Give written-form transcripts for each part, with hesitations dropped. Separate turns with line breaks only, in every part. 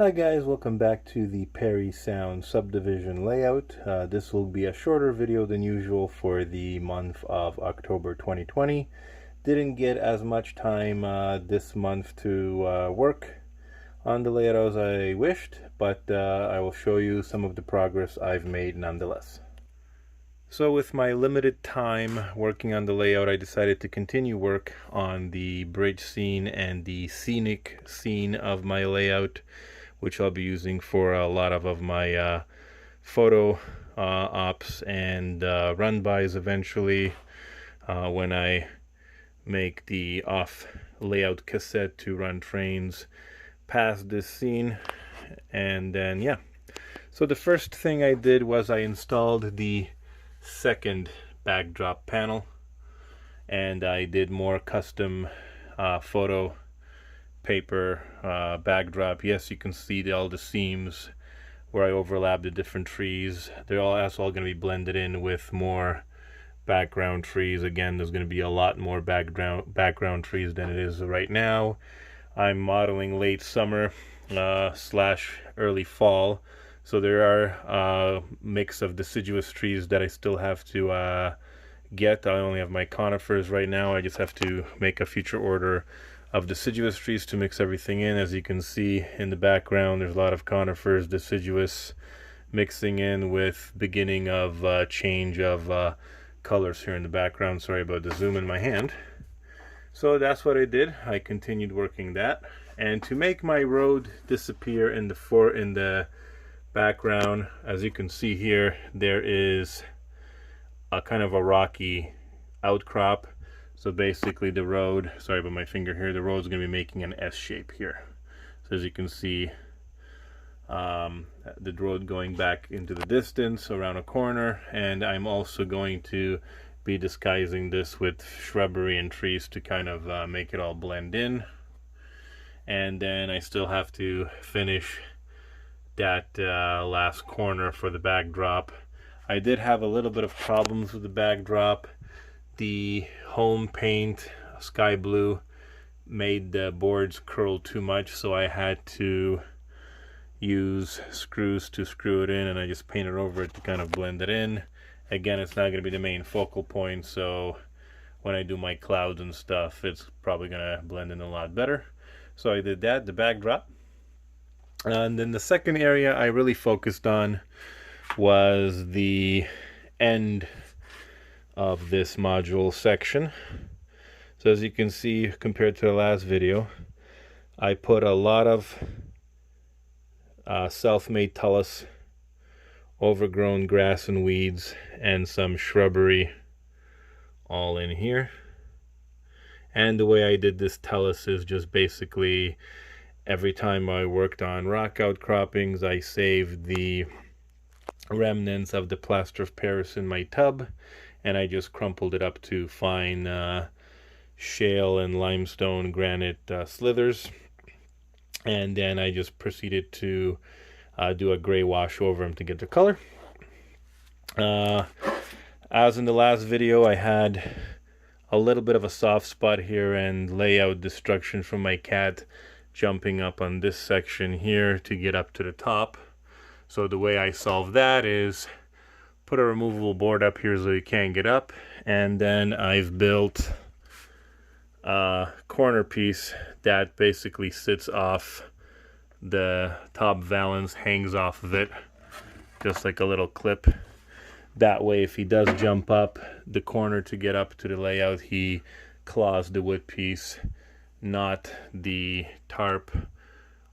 Hi guys, welcome back to the Perry Sound subdivision layout. This will be a shorter video than usual for the month of October 2020. Didn't get as much time this month to work on the layout as I wished, but I will show you some of the progress I've made nonetheless. So with my limited time working on the layout, I decided to continue work on the bridge scene and the scenic scene of my layout, which I'll be using for a lot of my photo ops and run-bys eventually when I make the off layout cassette to run trains past this scene. And then yeah, so the first thing I did was I installed the second backdrop panel, and I did more custom photo paper backdrop. Yes, you can see all the seams where I overlap the different trees. They're all going to be blended in with more background trees. Again, there's going to be a lot more background trees than it is right now. I'm modeling late summer slash early fall, so there are a mix of deciduous trees that I still have to get. I only have my conifers right now. I just have to make a future order of deciduous trees to mix everything in. As you can see in the background, there's a lot of conifers, deciduous, mixing in with beginning of change of colors here in the background. Sorry about the zoom in my hand. So that's what I did. I continued working that, and to make my road disappear in the background, as you can see here, there is a kind of a rocky outcrop. So basically the road, sorry about my finger here, the road's going to be making an S shape here. So as you can see, the road going back into the distance around a corner, and I'm also going to be disguising this with shrubbery and trees to kind of make it all blend in. And then I still have to finish that last corner for the backdrop. I did have a little bit of problems with the backdrop. The home paint, sky blue, made the boards curl too much, so I had to use screws to screw it in, and I just painted over it to kind of blend it in. Again, it's not going to be the main focal point, so when I do my clouds and stuff, it's probably going to blend in a lot better. So I did that, the backdrop. And then the second area I really focused on was the end of this module section. So as you can see, compared to the last video, I put a lot of self-made talus, overgrown grass and weeds, and some shrubbery all in here. And the way I did this talus is just basically every time I worked on rock outcroppings, I saved the remnants of the plaster of Paris in my tub, and I just crumpled it up to fine shale and limestone granite slithers, and then I just proceeded to do a gray wash over them to get the color. As in the last video, I had a little bit of a soft spot here and layout destruction from my cat jumping up on this section here to get up to the top. So the way I solve that is put a removable board up here so you can't get up, and then I've built a corner piece that basically sits off the top valance, hangs off of it just like a little clip. That way, if he does jump up the corner to get up to the layout, he claws the wood piece, not the tarp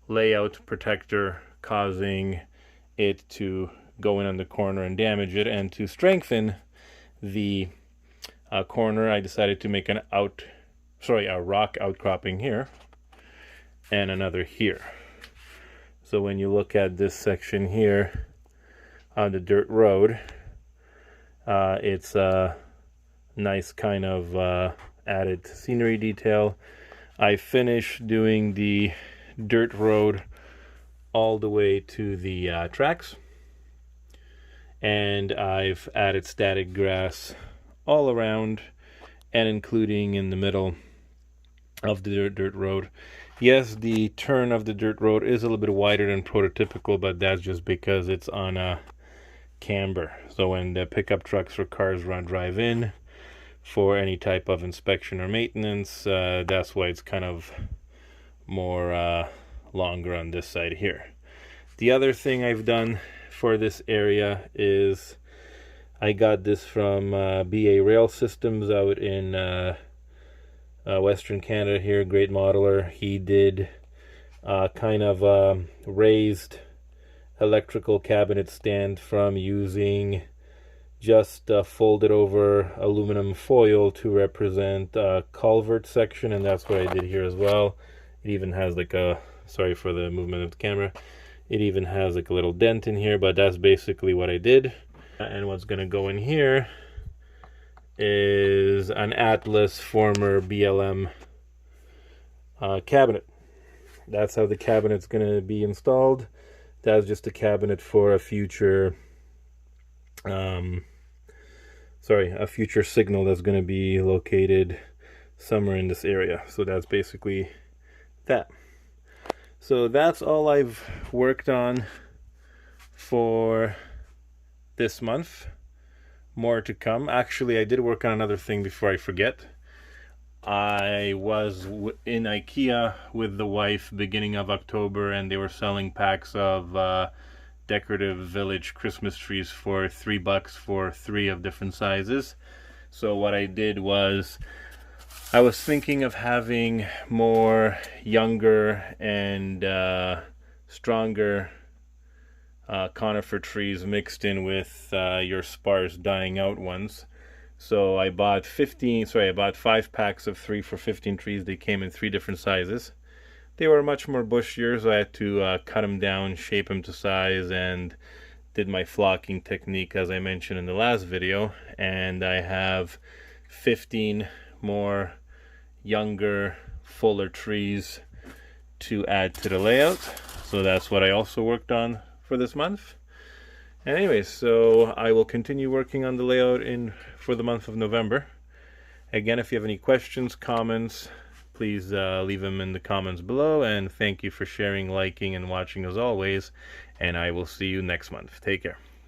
layout protector, causing it to go in on the corner and damage it. And to strengthen the corner, I decided to make a rock outcropping here and another here. So when you look at this section here on the dirt road, it's a nice kind of added scenery detail. I finished doing the dirt road all the way to the tracks, and I've added static grass all around and including in the middle of the dirt road. Yes, the turn of the dirt road is a little bit wider than prototypical, but that's just because it's on a camber. So when the pickup trucks or cars drive in for any type of inspection or maintenance, that's why it's kind of more longer on this side here. The other thing I've done for this area is I got this from BA Rail Systems out in Western Canada here, Great Modeler. He did kind of raised electrical cabinet stand from using just folded over aluminum foil to represent a culvert section, and that's what I did here as well. It even has like a, sorry for the movement of the camera, it even has like a little dent in here, but that's basically what I did. And what's going to go in here is an Atlas former BLM cabinet. That's how the cabinet's going to be installed. That's just a cabinet for a future a future signal that's going to be located somewhere in this area. So that's basically that. So that's all I've worked on for this month. More to come. Actually, I did work on another thing before I forget. I was in IKEA with the wife beginning of October, and they were selling packs of decorative village Christmas trees for $3 for 3 of different sizes. So what I did was I was thinking of having more younger and stronger conifer trees mixed in with your sparse dying out ones. So I bought 5 packs of 3 for 15 trees. They came in 3 different sizes. They were much more bushier, so I had to cut them down, shape them to size, and did my flocking technique as I mentioned in the last video. And I have 15 more younger, fuller trees to add to the layout. So that's what I also worked on for this month. And anyways, so I will continue working on the layout for the month of November. Again, if you have any questions, comments, please leave them in the comments below. And thank you for sharing, liking, and watching as always. And I will see you next month. Take care.